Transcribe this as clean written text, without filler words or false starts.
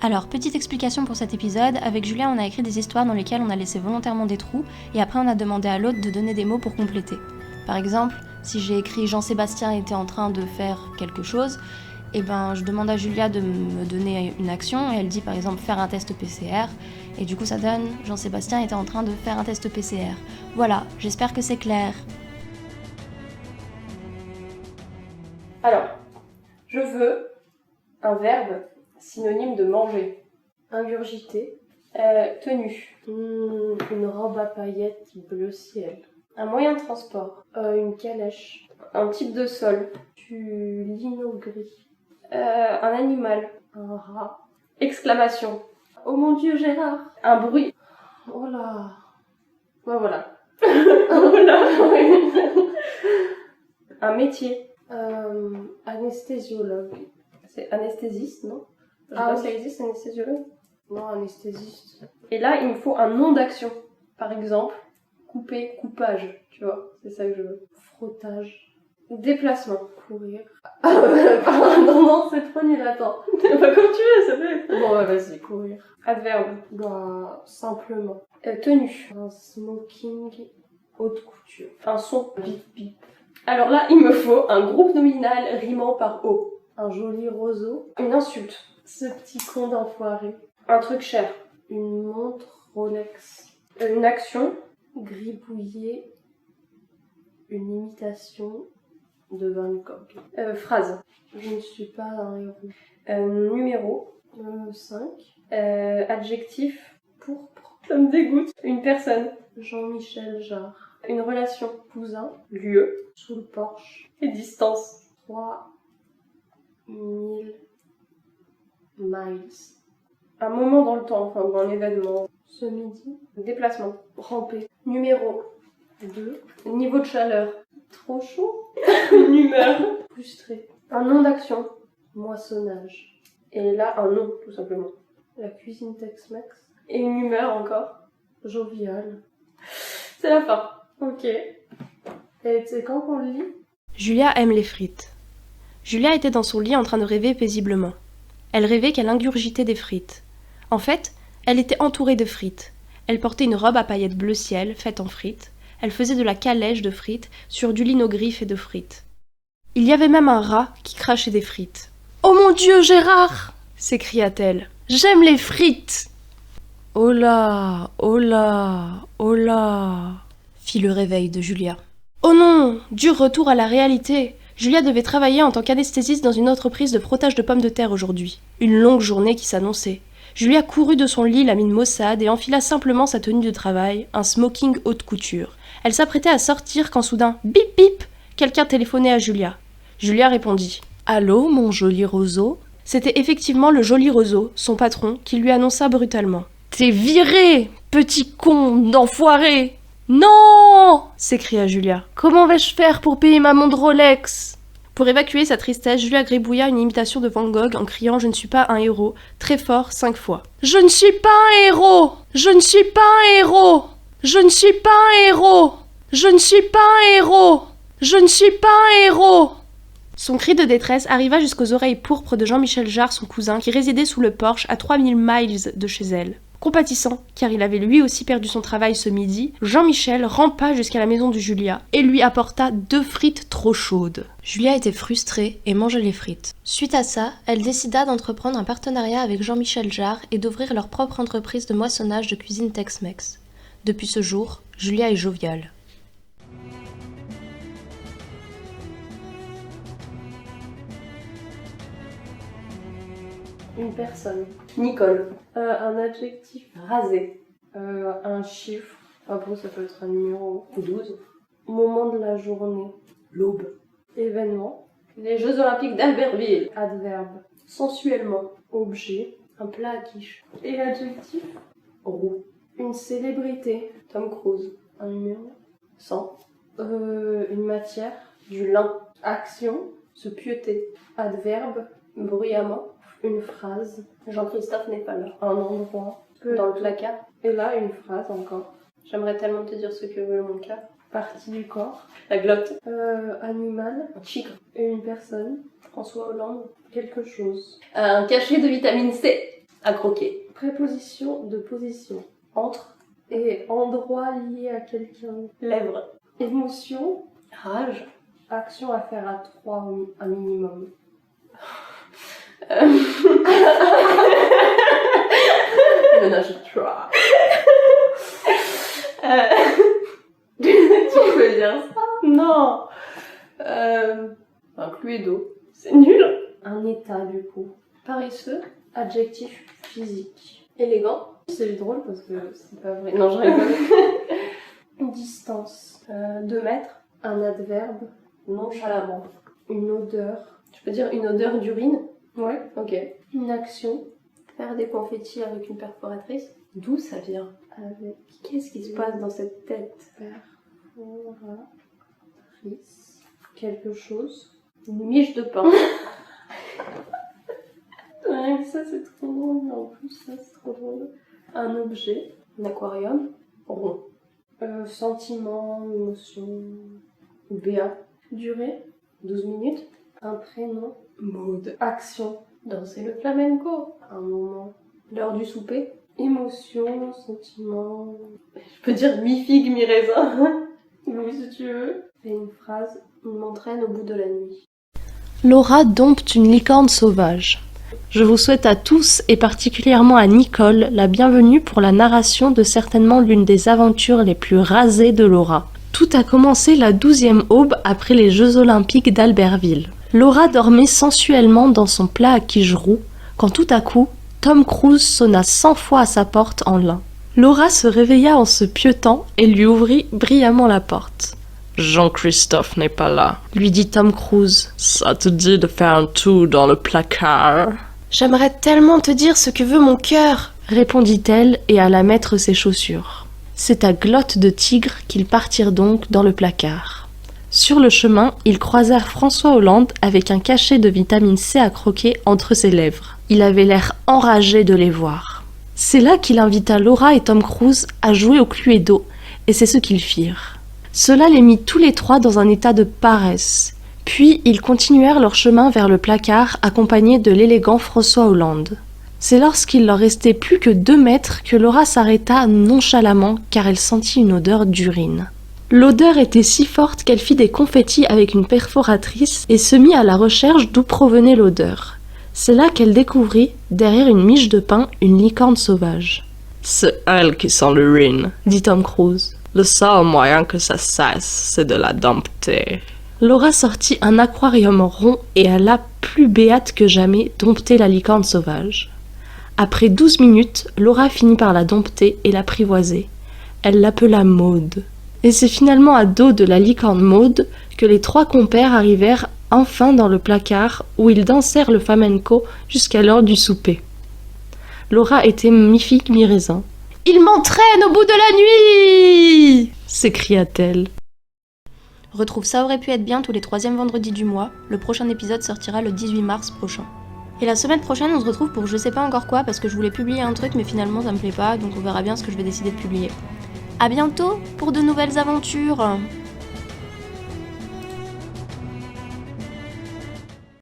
Alors, petite explication pour cet épisode, avec Julia on a écrit des histoires dans lesquelles on a laissé volontairement des trous, et après on a demandé à l'autre de donner des mots pour compléter. Par exemple, si j'ai écrit Jean-Sébastien était en train de faire quelque chose, je demande à Julia de me donner une action, et elle dit par exemple faire un test PCR, et du coup ça donne Jean-Sébastien était en train de faire un test PCR. Voilà, j'espère que c'est clair. Alors, je veux un verbe synonyme de manger. Ingurgité. Tenue. Une robe à paillettes bleu ciel. Un moyen de transport. Une calèche. Un type de sol. Du lino gris. Un animal. Un rat. Exclamation. Oh mon Dieu, Gérard. Un bruit. Oh là. Ouais, voilà. Voilà. Un métier. Anesthésiologue. C'est anesthésiste, non? Je sais Ah pas oui. si ça existe, anestésiologue. Non, anesthésiste. Et là, il me faut un nom d'action. Par exemple, couper, coupage. Tu vois, c'est ça que je veux. Frottage. Déplacement. Courir. Non, c'est trop nul, attends. Comme tu veux, ça fait. Bon, ouais, vas-y, courir. Adverbe. Simplement. Tenue. Un smoking haute couture. Un son. Bip bip. Alors là, il me faut un groupe nominal rimant par O. Un joli roseau. Une insulte. Ce petit con d'enfoiré. Un truc cher. Une montre Rolex. Une action. Gribouiller. Une imitation de Van Gogh. Phrase. Je ne suis pas un héros. Numéro. 5. Adjectif. Pourpre. Ça me dégoûte. Une personne. Jean-Michel Jarre. Une relation. Cousin. Lieu. Sous le porche. Et distance. 3000 miles. Un moment dans le temps, enfin, ou un événement. Ce midi. Déplacement. Ramper. Numéro. 2. Niveau de chaleur. Trop chaud. Une humeur. Frustré. Un nom d'action. Moissonnage. Et là, un nom, tout simplement. La cuisine Tex-Mex. Et une humeur encore. Jovial. C'est la fin. Ok. Et c'est quand qu'on le lit? Julia aime les frites. Julia était dans son lit en train de rêver paisiblement. Elle rêvait qu'elle ingurgitait des frites. En fait, elle était entourée de frites. Elle portait une robe à paillettes bleu ciel, faite en frites. Elle faisait de la calèche de frites sur du lino gris fait de frites. Il y avait même un rat qui crachait des frites. « Oh mon Dieu, Gérard !» s'écria-t-elle. « J'aime les frites !»« Oh là, oh là, oh là !» fit le réveil de Julia. Oh non, dur retour à la réalité. Julia devait travailler en tant qu'anesthésiste dans une entreprise de frottage de pommes de terre aujourd'hui. Une longue journée qui s'annonçait. Julia courut de son lit la mine maussade et enfila simplement sa tenue de travail, un smoking haute couture. Elle s'apprêtait à sortir quand soudain, bip bip, quelqu'un téléphonait à Julia. Julia répondit. « Allô, mon joli roseau ?» C'était effectivement le joli roseau, son patron, qui lui annonça brutalement. « T'es viré, petit con d'enfoiré !»« Non !» s'écria Julia. « Comment vais-je faire pour payer ma montre Rolex ?» Pour évacuer sa tristesse, Julia gribouilla une imitation de Van Gogh en criant « Je ne suis pas un héros » très fort 5 fois. « Je ne suis pas un héros ! Je ne suis pas un héros ! Je ne suis pas un héros ! Je ne suis pas un héros ! Je ne suis pas un héros !» Son cri de détresse arriva jusqu'aux oreilles pourpres de Jean-Michel Jarre, son cousin, qui résidait sous le porche à 3000 miles de chez elle. Compatissant, car il avait lui aussi perdu son travail ce midi, Jean-Michel rampa jusqu'à la maison de Julia et lui apporta 2 frites trop chaudes. Julia était frustrée et mangeait les frites. Suite à ça, elle décida d'entreprendre un partenariat avec Jean-Michel Jarre et d'ouvrir leur propre entreprise de moissonnage de cuisine Tex-Mex. Depuis ce jour, Julia est joviale. Une personne. Nicole. Un adjectif. Rasé. Un chiffre. Après, ça peut être un numéro. 12. Moment de la journée. L'aube. Événement. Les Jeux Olympiques d'Albertville. Adverbe. Sensuellement. Objet. Un plat à quiche. Et adjectif. Roux. Une célébrité. Tom Cruise. Un numéro. 100. Une matière. Du lin. Action. Se pieuter. Adverbe. Bruyamment. Une phrase. Jean-Christophe n'est pas là. Un endroit. Dans le placard. Et là, une phrase encore. J'aimerais tellement te dire ce que veut mon cœur. Partie du corps. La glotte. Animal. Un tigre. Et une personne. François Hollande. Quelque chose. Un cachet de vitamine C. À croquer. Préposition de position. Entre et endroit lié à quelqu'un. Lèvres. Émotion. Rage. Action à faire à 3 un minimum. Ménage à trois. Tu peux dire ça? Non. Un cluedo. C'est nul. Un état du coup. Paresseux. Adjectif physique. Élégant. C'est drôle parce que c'est pas vrai. Non, je rigole. Distance. 2 mètres. Un adverbe. Nonchalamment. Une odeur. Tu peux dire une odeur d'urine? Ouais. Ok. Une action. Faire des confettis avec une perforatrice. D'où ça vient? Avec Qu'est-ce qui se passe dans cette tête? perforatrice. Quelque chose. Une miche de pain. Ouais, ça c'est trop drôle, mais en plus ça c'est trop drôle. Un objet. Un aquarium. Rond. Sentiment, émotion. Béa. Durée. 12 minutes. Un prénom. Mode. Action. Danser le flamenco. Un moment. L'heure du souper. Émotion, sentiment. Je peux dire mi-figue, mi-raisin. Oui, si tu veux. Et une phrase. Il m'entraîne au bout de la nuit. Laura dompte une licorne sauvage. Je vous souhaite à tous, et particulièrement à Nicole, la bienvenue pour la narration de certainement l'une des aventures les plus rasées de Laura. Tout a commencé la 12e aube après les Jeux Olympiques d'Albertville. Laura dormait sensuellement dans son plat à quiche roux, quand tout à coup, Tom Cruise sonna 100 fois à sa porte en lin. Laura se réveilla en se pieutant et lui ouvrit brillamment la porte. « Jean-Christophe n'est pas là, » lui dit Tom Cruise. « Ça te dit de faire un tour dans le placard ?»« J'aimerais tellement te dire ce que veut mon cœur !» répondit-elle et alla mettre ses chaussures. C'est à glotte de tigre qu'ils partirent donc dans le placard. Sur le chemin, ils croisèrent François Hollande avec un cachet de vitamine C à croquer entre ses lèvres. Il avait l'air enragé de les voir. C'est là qu'il invita Laura et Tom Cruise à jouer au Cluedo, et c'est ce qu'ils firent. Cela les mit tous les trois dans un état de paresse. Puis ils continuèrent leur chemin vers le placard accompagnés de l'élégant François Hollande. C'est lorsqu'il leur restait plus que 2 mètres que Laura s'arrêta nonchalamment car elle sentit une odeur d'urine. L'odeur était si forte qu'elle fit des confettis avec une perforatrice et se mit à la recherche d'où provenait l'odeur. C'est là qu'elle découvrit, derrière une miche de pain, une licorne sauvage. « C'est elle qui sent l'urine, » dit Tom Cruise. « Le seul moyen que ça cesse, c'est de la dompter. » Laura sortit un aquarium rond et alla, plus béate que jamais, dompter la licorne sauvage. Après 12 minutes, Laura finit par la dompter et l'apprivoiser. Elle l'appela Maude. Et c'est finalement à dos de la licorne Maude que les 3 compères arrivèrent enfin dans le placard où ils dansèrent le flamenco jusqu'à l'heure du souper. Laura était mi-figue, mi-raisin. « Il m'entraîne au bout de la nuit !» s'écria-t-elle. Retrouve Ça aurait pu être bien tous les 3e vendredis du mois. Le prochain épisode sortira le 18 mars prochain. Et la semaine prochaine, on se retrouve pour je sais pas encore quoi parce que je voulais publier un truc mais finalement ça me plaît pas, donc on verra bien ce que je vais décider de publier. À bientôt pour de nouvelles aventures.